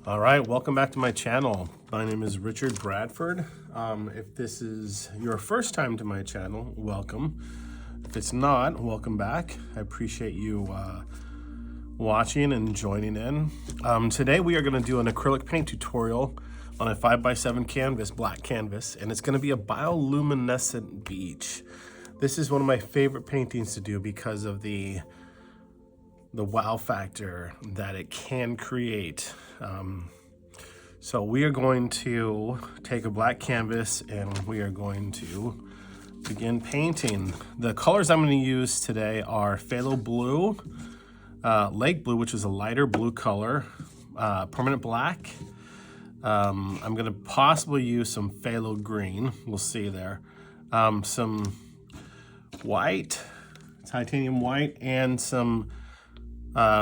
All right, welcome back to my channel. My name is Richard Bradford. If this is your first time to my channel, welcome. If it's not, welcome back. I appreciate you watching and joining in. Today we are going to do an acrylic paint tutorial on a 5x7 canvas, black canvas, and it's going to be a bioluminescent beach. This is one of my favorite paintings to do because of the wow factor that it can create. So we are going to take a black canvas and we are going to begin painting. The colors I'm going to use today are phthalo blue, lake blue, which is a lighter blue color, permanent black. I'm going to possibly use some phthalo green. We'll see there. Some white, titanium white, and some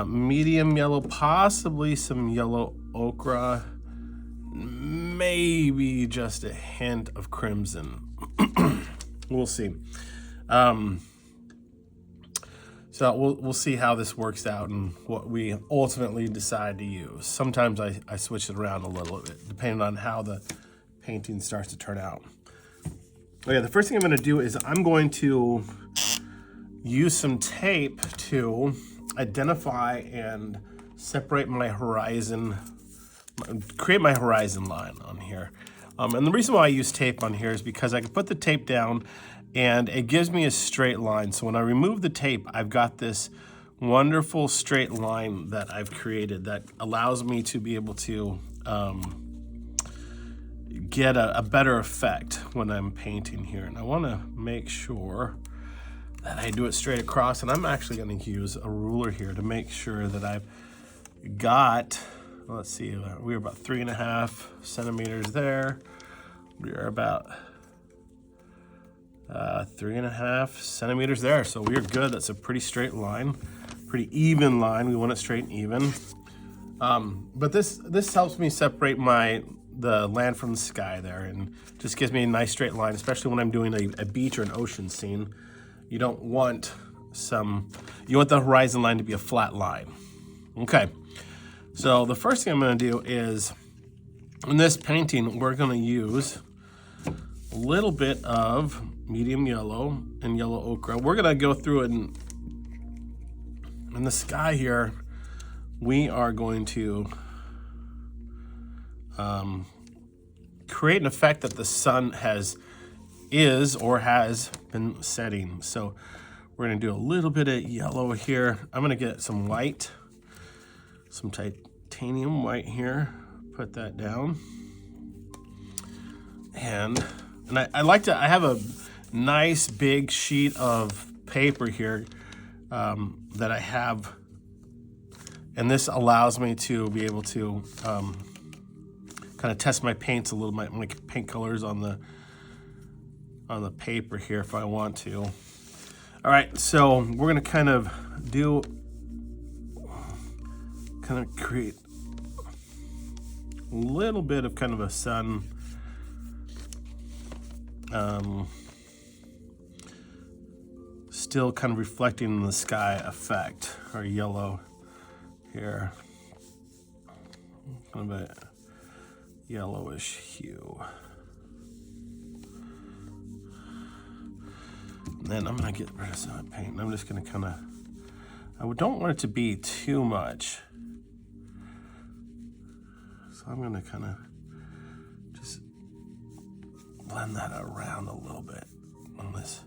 medium yellow, possibly some yellow ochre, maybe just a hint of crimson. We'll see. So we'll see how this works out and what we ultimately decide to use. Sometimes I switch it around a little bit depending on how the painting starts to turn out. Okay, the first thing I'm going to do is I'm going to use some tape to identify and separate my horizon, create my horizon line on here. And the reason why I use tape on here is because I can put the tape down and it gives me a straight line. So when I remove the tape, I've got this wonderful straight line that I've created that allows me to be able to get a better effect when I'm painting here. And I want to make sure that I do it straight across, and I'm actually going to use a ruler here to make sure that I've got, let's see, we're about 3.5 centimeters there. We are about 3.5 centimeters there, so we're good. That's a pretty straight line, pretty even line. We want it straight and even. But this helps me separate the land from the sky there, and just gives me a nice straight line, especially when I'm doing a beach or an ocean scene. You don't want you want the horizon line to be a flat line. Okay, so the first thing I'm going to do is, in this painting, we're going to use a little bit of medium yellow and yellow ochre. We're going to go through it in the sky here. We are going to create an effect that the sun has been setting. So we're going to do a little bit of yellow here. I'm going to get some white, some titanium white here, put that down. And I have a nice big sheet of paper here that I have, and this allows me to be able to kind of test my paints a little, my paint colors on the paper here if I want to. All right, so we're gonna kind of create a little bit of kind of a sun, still kind of reflecting in the sky effect, or yellow here, kind of a yellowish hue. Then I'm gonna get rid of some of that paint, and I'm just gonna kind of, I don't want it to be too much. So I'm gonna kind of just blend that around a little bit on this.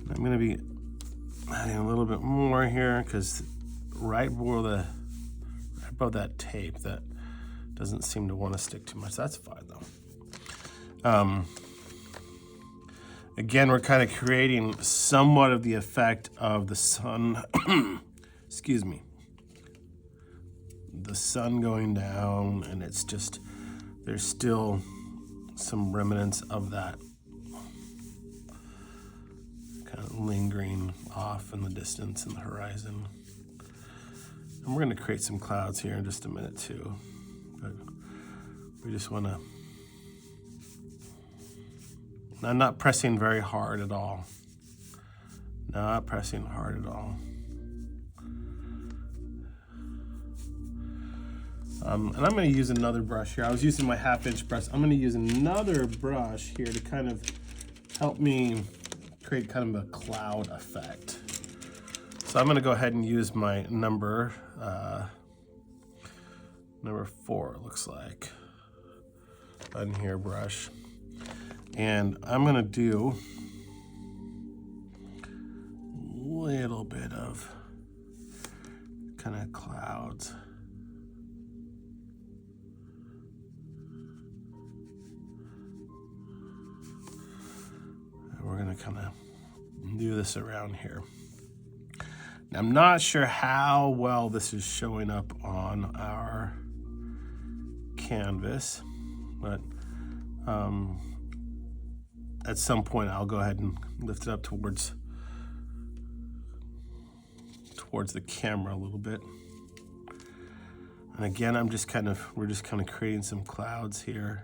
And I'm gonna be adding a little bit more here because right above that tape, that doesn't seem to want to stick too much. That's fine though. Again, we're kind of creating somewhat of the effect of the sun, excuse me, the sun going down, and it's just, there's still some remnants of that kind of lingering off in the distance in the horizon. And we're going to create some clouds here in just a minute too, but we just want to I'm not pressing very hard at all. Not pressing hard at all. And I'm going to use another brush here. I was using my 1/2-inch brush. I'm going to use another brush here to kind of help me create kind of a cloud effect. So I'm going to go ahead and use my number 4, it looks like, on here brush. And I'm going to do a little bit of kind of clouds. We're gonna kind of do this around here. Now, I'm not sure how well this is showing up on our canvas, but at some point I'll go ahead and lift it up towards the camera a little bit. And again, we're just kind of creating some clouds here.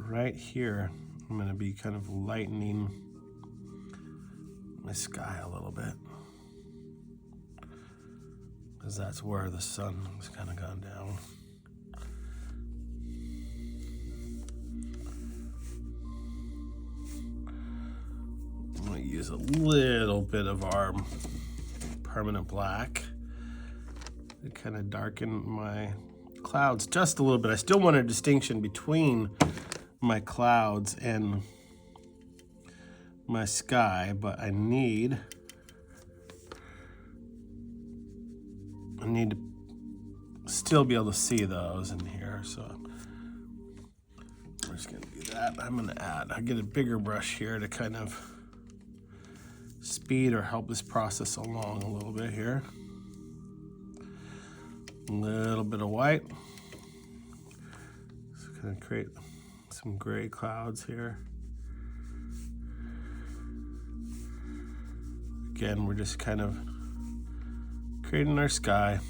Right here, I'm going to be kind of lightening my sky a little bit, because that's where the sun has kind of gone down. I'm going to use a little bit of our permanent black to kind of darken my clouds just a little bit. I still want a distinction between my clouds and my sky, but I need to still be able to see those in here. So we're just gonna do that. I get a bigger brush here to kind of speed or help this process along a little bit here. A little bit of white. So kind of create some gray clouds here. Again, we're just kind of creating our sky.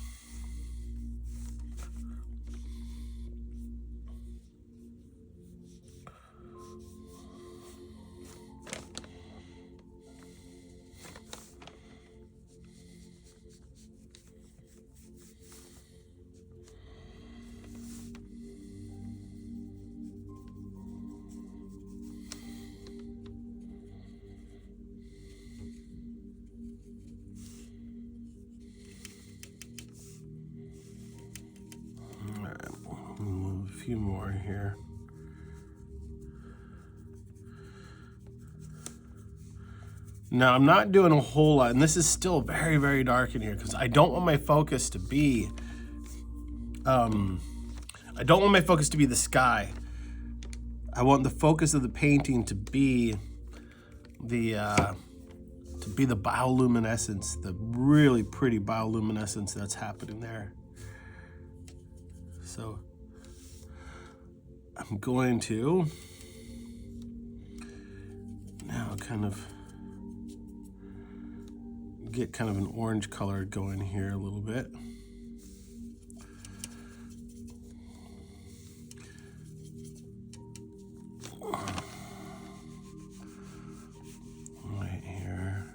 Few more here. Now, I'm not doing a whole lot, and this is still very, very dark in here because I don't want my focus to be the sky. I want the focus of the painting to be the bioluminescence, the really pretty bioluminescence that's happening there. So I'm going to now kind of get kind of an orange color going here a little bit. Right here.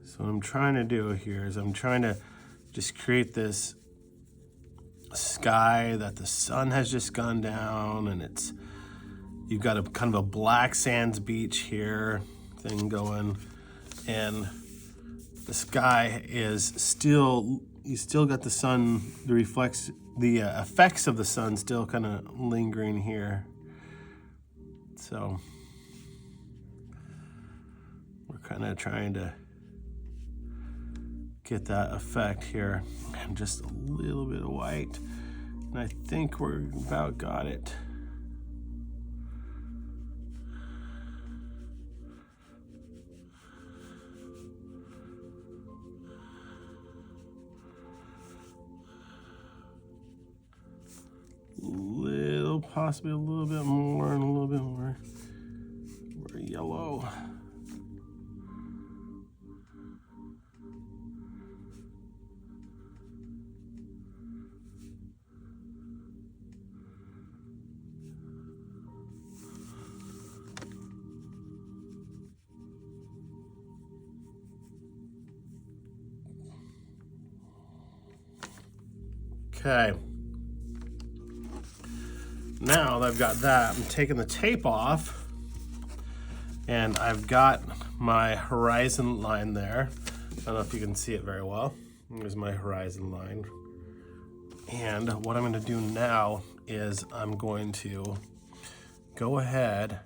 So what I'm trying to do here is I'm trying to just create this sky that the sun has just gone down, and you've got a kind of a black sands beach here thing going, and the sky is still, you still got the sun, the effects of the sun still kind of lingering here. So we're kind of trying to get that effect here. And just a little bit of white. And I think we're about got it. Possibly a little bit more and a little bit more yellow. Okay. Now that I've got that, I'm taking the tape off, and I've got my horizon line there. I don't know if you can see it very well. Here's my horizon line. And what I'm going to do now is I'm going to go ahead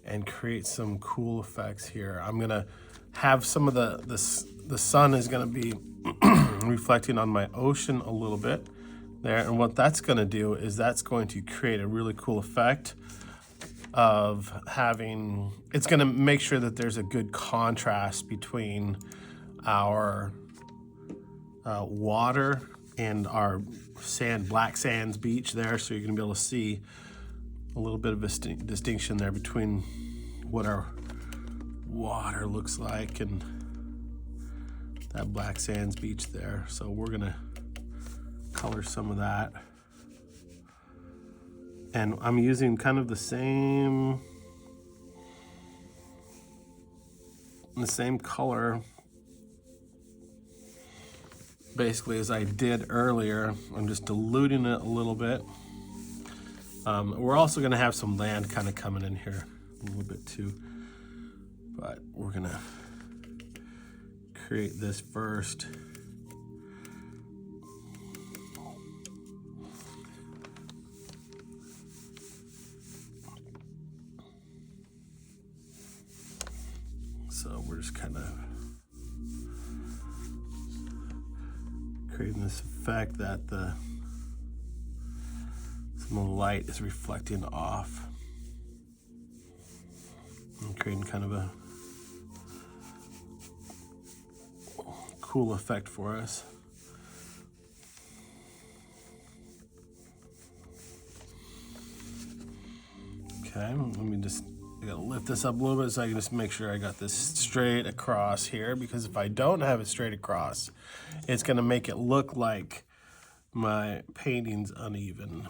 and create some cool effects here. I'm going to have some of the sun is going to be reflecting on my ocean a little bit there, and what that's going to do is that's going to create a really cool effect of having, it's going to make sure that there's a good contrast between our water and our sand, black sands beach there, so you're going to be able to see a little bit of a distinction there between what our water looks like and that black sands beach there. So we're going to color some of that, and I'm using kind of the same color basically as I did earlier. I'm just diluting it a little bit. We're also going to have some land kind of coming in here a little bit too, but we're going to create this first. So we're just kind of creating this effect that some of the light is reflecting off and creating kind of a cool effect for us. Okay, let me just, I gotta lift this up a little bit so I can just make sure I got this straight across here, because if I don't have it straight across, it's gonna make it look like my painting's uneven.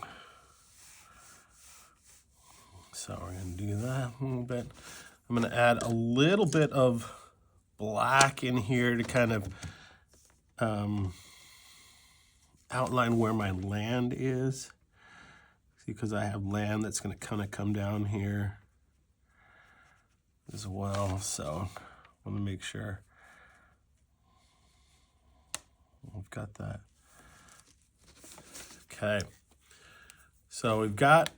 So we're gonna do that a little bit. I'm gonna add a little bit of black in here to kind of outline where my land is. See, because I have land that's gonna kind of come down here as well, so I want to make sure we've got that. Okay, so we've got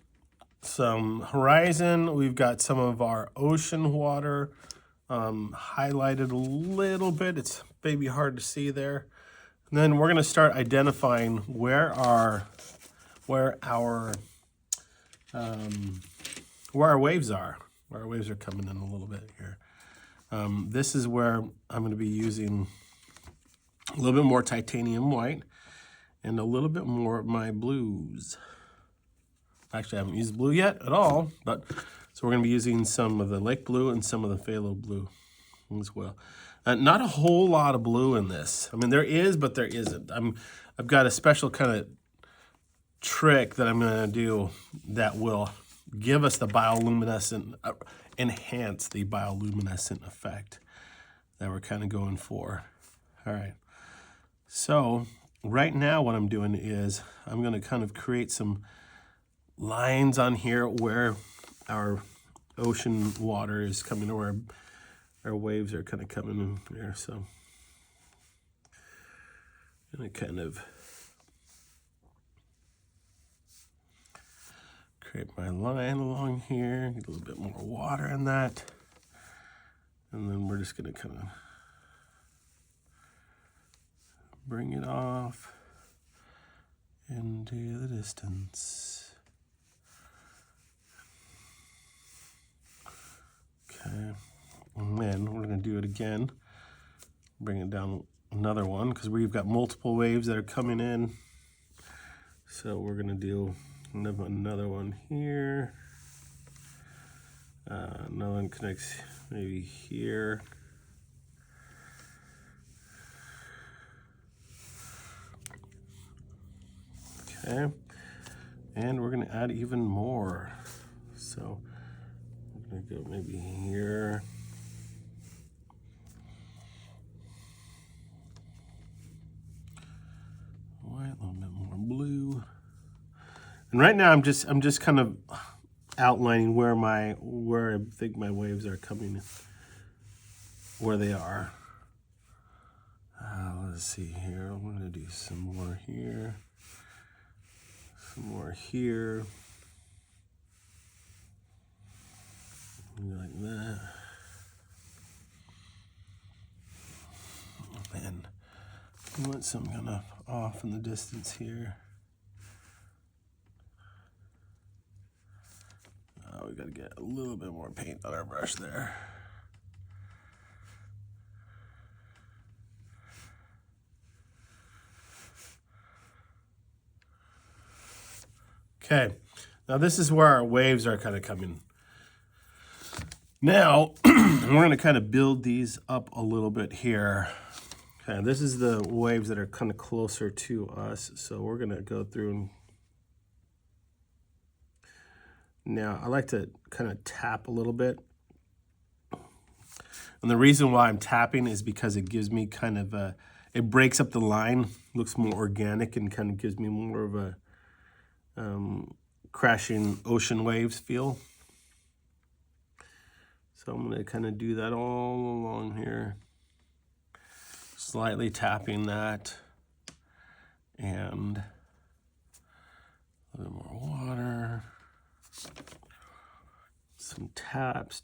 some horizon, we've got some of our ocean water highlighted a little bit. It's maybe hard to see there. And then we're going to start identifying where our waves are. Our waves are coming in a little bit here. This is where I'm going to be using a little bit more titanium white and a little bit more of my blues. Actually, I haven't used blue yet at all, but so we're going to be using some of the lake blue and some of the phthalo blue as well. Not a whole lot of blue in this. I mean, there is, but there isn't. I've got a special kind of trick that I'm going to do that will give us the bioluminescent, enhance the bioluminescent effect that we're kind of going for. All right. So right now what I'm doing is I'm going to kind of create some lines on here where our ocean water is coming, or our waves are kind of coming in here. So I'm going to kind of create my line along here, get a little bit more water in that. And then we're just going to kind of bring it off into the distance. Okay, and then we're going to do it again. Bring it down another one because we've got multiple waves that are coming in. So we're going to do another one here. Another one connects maybe here. Okay, and we're going to add even more. So we're going to go maybe here. White, a little bit more blue. And right now I'm just kind of outlining where I think my waves are coming, where they are. Let's see here. I'm going to do some more here. Some more here. Like that. And I want some kind of off in the distance here. We got to get a little bit more paint on our brush there. Okay, now this is where our waves are kind of coming. Now, we're going to kind of build these up a little bit here. Okay, this is the waves that are kind of closer to us, so we're going to go through and now I like to kind of tap a little bit. And the reason why I'm tapping is because it gives me kind of a, it breaks up the line, looks more organic and kind of gives me more of a crashing ocean waves feel. So I'm going to kind of do that all along here. Slightly tapping that. And a little more water. Some taps.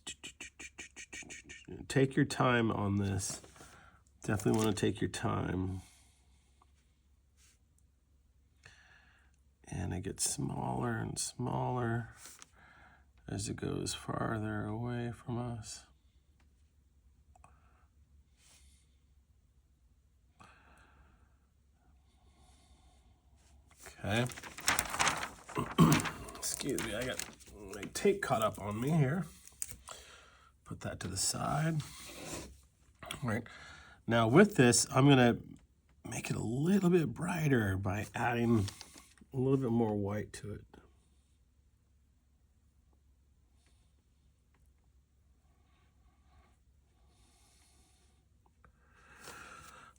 Take your time on this. Definitely want to take your time. And it gets smaller and smaller as it goes farther away from us. Okay. Excuse me, I got my tape caught up on me here. Put that to the side. All right. Now with this, I'm gonna make it a little bit brighter by adding a little bit more white to it.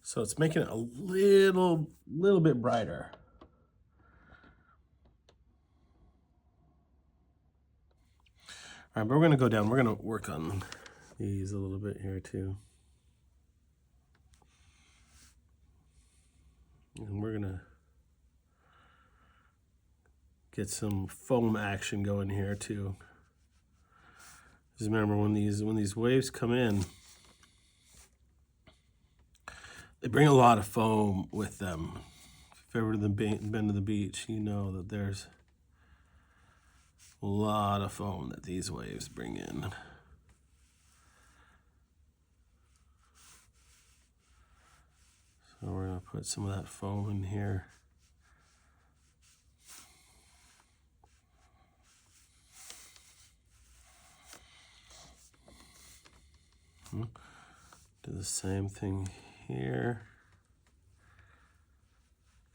So it's making it a little bit brighter. All right, but we're gonna go down. We're gonna work on these a little bit here too. And we're gonna get some foam action going here too. Just remember when these waves come in, they bring a lot of foam with them. If you've ever been to the beach, you know that there's a lot of foam that these waves bring in. So we're going to put some of that foam in here. Do the same thing here.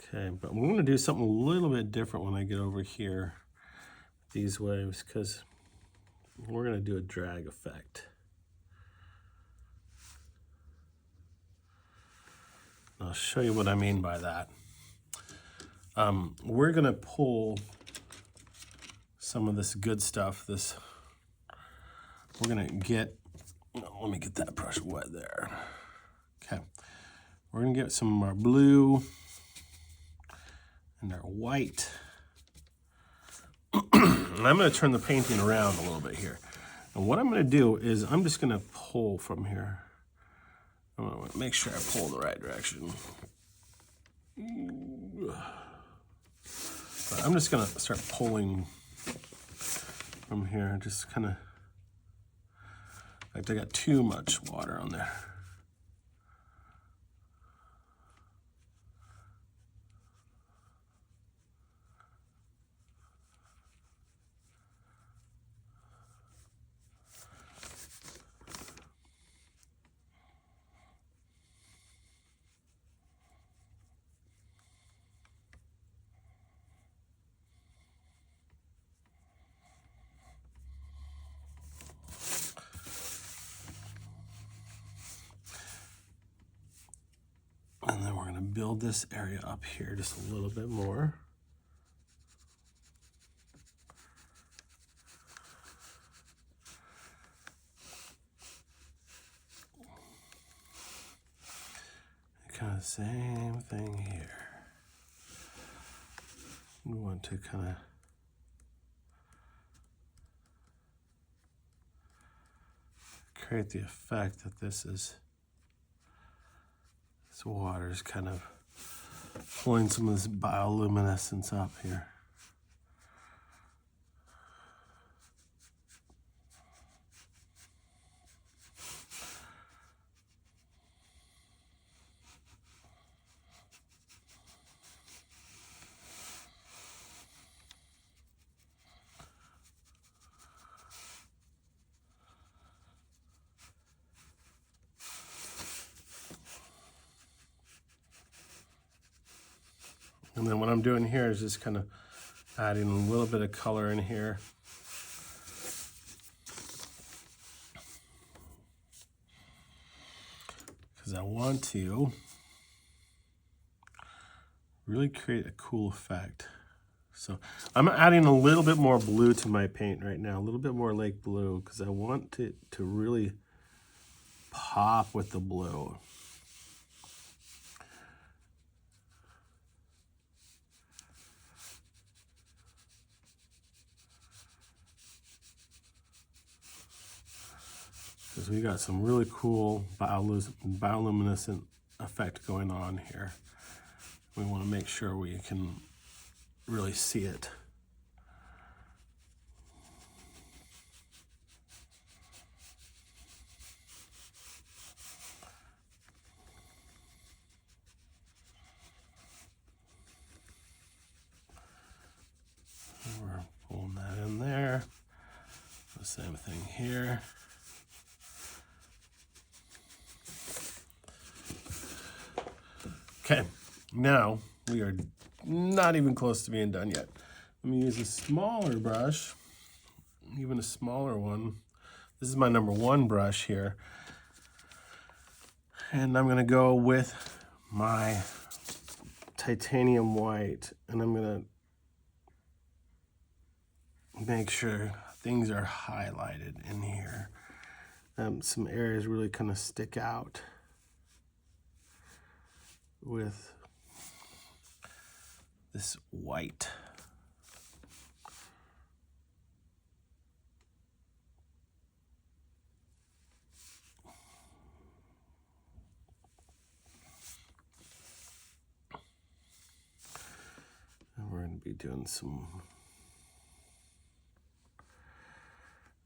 Okay, but we're going to do something a little bit different when I get over here. These waves, because we're going to do a drag effect. I'll show you what I mean by that. We're going to pull some of this good stuff. We're going to get, let me get that brush wet there. Okay, we're going to get some of our blue and our white. And I'm going to turn the painting around a little bit here. And what I'm going to do is I'm just going to pull from here. I'm going to make sure I pull in the right direction. I'm just gonna start pulling from here, just kind of, in fact, I got too much water on there. And then we're going to build this area up here just a little bit more. Kind of same thing here. We want to kind of create the effect that this water is kind of pulling some of this bioluminescence up here. And then what I'm doing here is just kind of adding a little bit of color in here. Because I want to really create a cool effect. So I'm adding a little bit more blue to my paint right now, a little bit more lake blue, because I want it to really pop with the blue. Because we got some really cool bioluminescent effect going on here. We want to make sure we can really see it. We're pulling that in there. The same thing here. Okay, now we are not even close to being done yet. Let me use a smaller brush, even a smaller one. This is my number 1 brush here. And I'm gonna go with my titanium white, and I'm gonna make sure things are highlighted in here. Some areas really kind of stick out with this white. And we're going to be doing some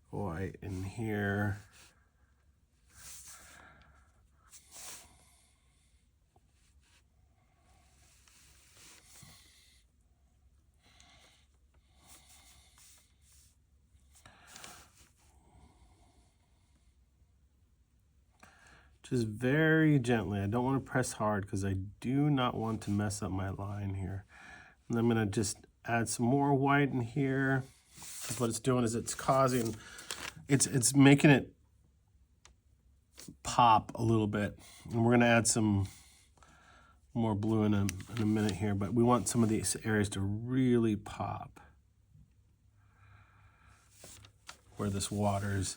white in here. Just very gently. I don't want to press hard because I do not want to mess up my line here. And I'm going to just add some more white in here. What it's doing is it's causing, it's making it pop a little bit. And we're going to add some more blue in a minute here, but we want some of these areas to really pop. Where this water's,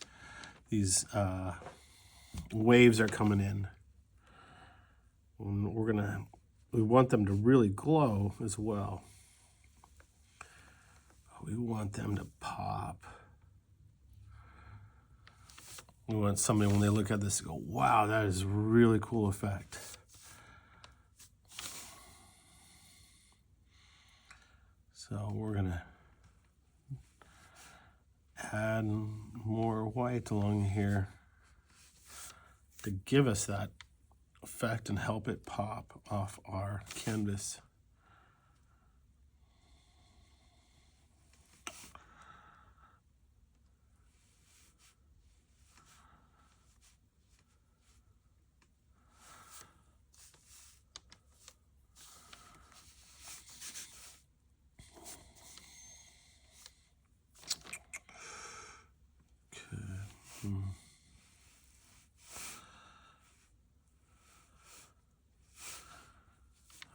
these waves are coming in. And we want them to really glow as well. We want them to pop. We want somebody, when they look at this, to go, wow, that is a really cool effect. So we're gonna add more white along here to give us that effect and help it pop off our canvas.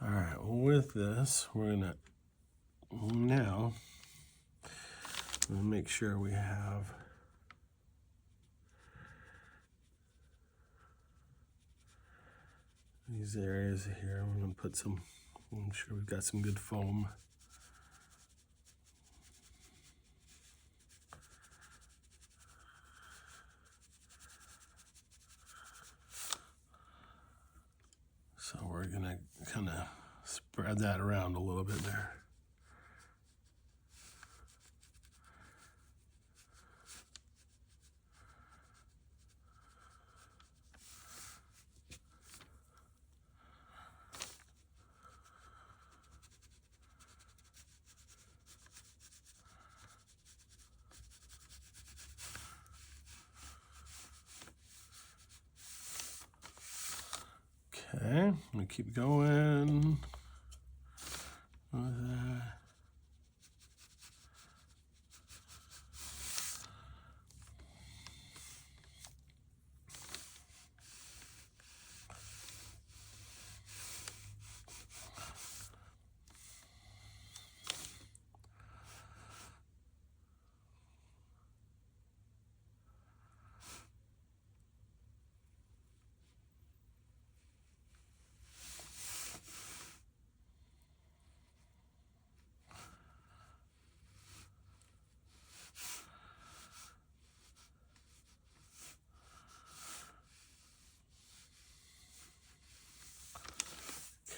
All right, with this, we're gonna now make sure we have these areas here. We're gonna put some, I'm sure we've got some good foam. So we're gonna kind of spread that around a little bit there. Okay, I'm gonna keep going with that.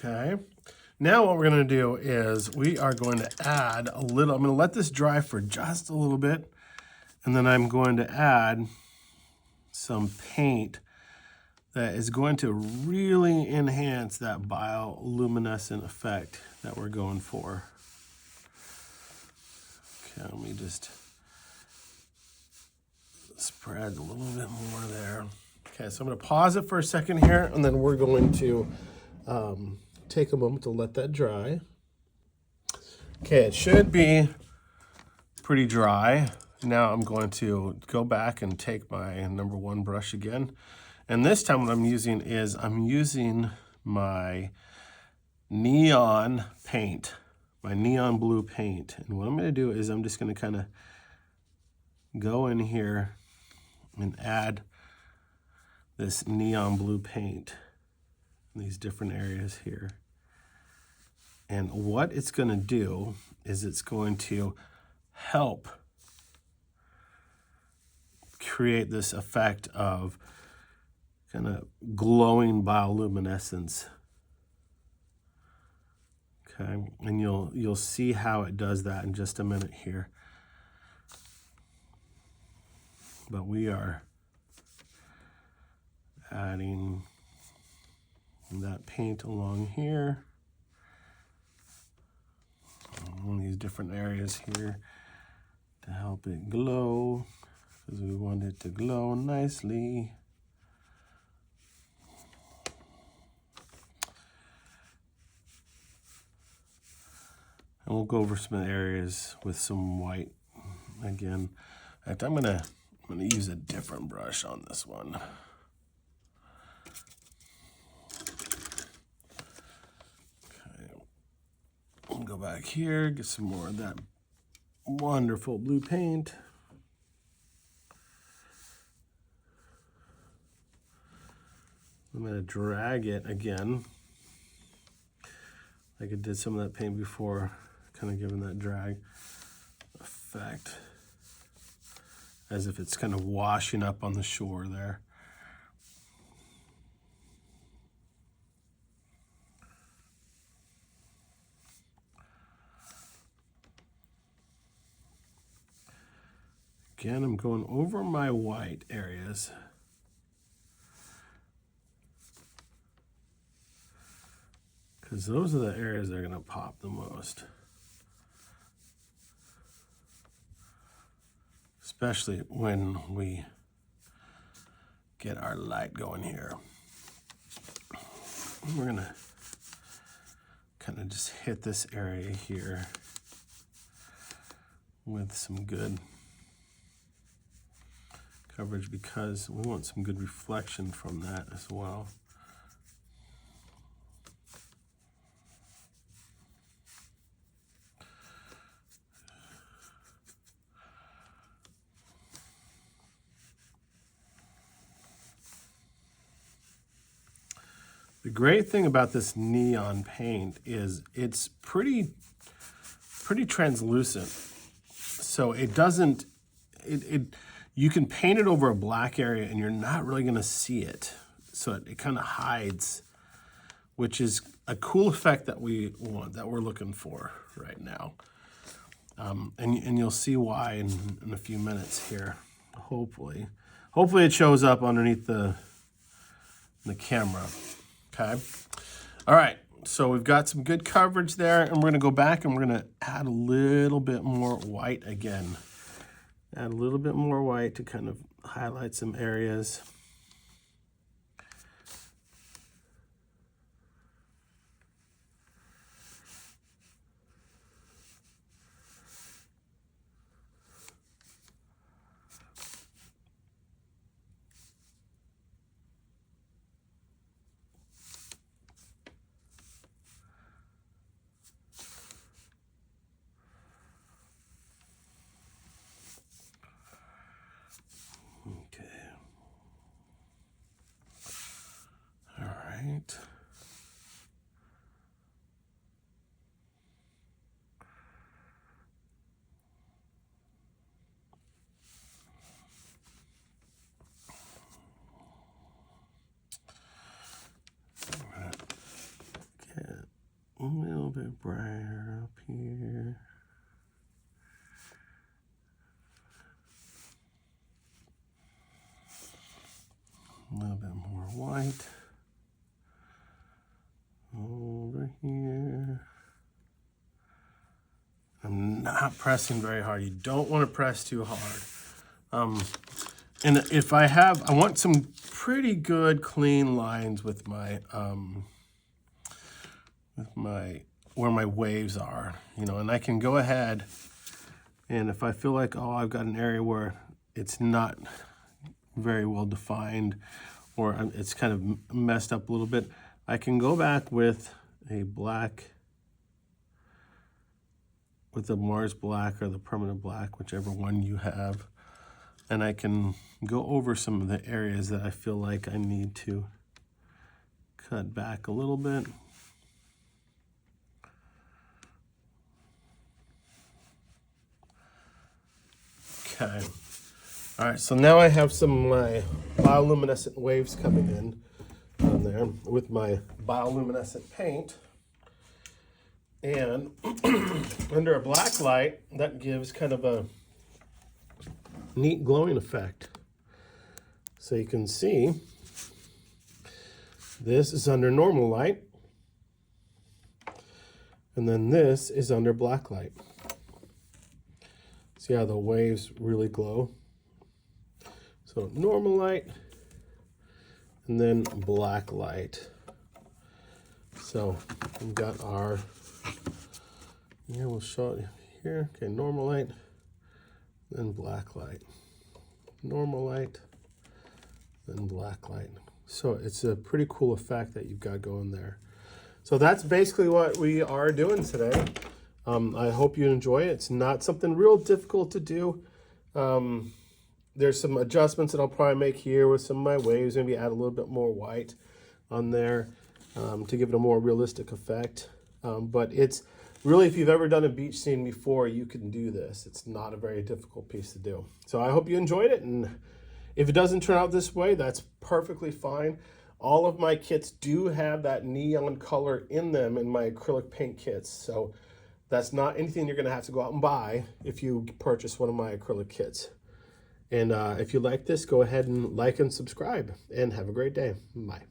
Okay, now what we're gonna do is we are going to add a little, I'm gonna let this dry for just a little bit, and then I'm going to add some paint that is going to really enhance that bioluminescent effect that we're going for. Okay, let me just spread a little bit more there. Okay, so I'm gonna pause it for a second here, and then we're going to take a moment to let that dry. Okay, it should be pretty dry. Now I'm going to go back and take my #1 brush again. And this time what I'm using is my neon paint, my neon blue paint. And what I'm gonna do is I'm just gonna kind of go in here and add this neon blue paint in these different areas here. And what it's gonna do is it's going to help create this effect of kind of glowing bioluminescence. Okay, and you'll see how it does that in just a minute here. But we are adding that paint along here, on these different areas here to help it glow, because we want it to glow nicely. And we'll go over some areas with some white again. In fact, I'm gonna use a different brush on this one. Okay, we'll go back here, get some more of that wonderful blue paint. I'm gonna drag it again, like I did some of that paint before, kind of giving that drag effect, as if it's kind of washing up on the shore there. Again, I'm going over my white areas. Because those are the areas that are going to pop the most. Especially when we get our light going here. We're going to kind of just hit this area here with some good coverage because we want some good reflection from that as well. The great thing about this neon paint is it's pretty translucent. So it doesn't, you can paint it over a black area and you're not really gonna see it. So it kind of hides, which is a cool effect that we want, that we're looking for right now. And you'll see why in a few minutes here, hopefully. Hopefully it shows up underneath the camera. Okay. All right. So we've got some good coverage there, and we're going to go back and we're going to add a little bit more white again. Add a little bit more white to kind of highlight some areas. Right. Get a little bit brighter up here. A little bit more white. Over here. I'm not pressing very hard. You don't want to press too hard. And if I want some pretty good clean lines with my where my waves are, you know, and I can go ahead and if I feel like, oh, I've got an area where it's not very well defined or it's kind of messed up a little bit, I can go back with a black, with the Mars black or the permanent black, whichever one you have, and I can go over some of the areas that I feel like I need to cut back a little bit. Okay. All right, so now I have some of my bioluminescent waves coming in on there with my bioluminescent paint. And under a black light, that gives kind of a neat glowing effect. So you can see this is under normal light, and then this is under black light. See how the waves really glow? So normal light, and then black light. So we've got our, here we'll show it here. Okay, normal light, then black light. Normal light, then black light. So it's a pretty cool effect that you've got going there. So that's basically what we are doing today. I hope you enjoy it. It's not something real difficult to do. There's some adjustments that I'll probably make here with some of my waves, maybe add a little bit more white on there to give it a more realistic effect. But it's really, if you've ever done a beach scene before, you can do this. It's not a very difficult piece to do. So I hope you enjoyed it, and if it doesn't turn out this way, that's perfectly fine. All of my kits do have that neon color in them in my acrylic paint kits. So that's not anything you're gonna have to go out and buy if you purchase one of my acrylic kits. And if you like this, go ahead and like and subscribe, and have a great day. Bye.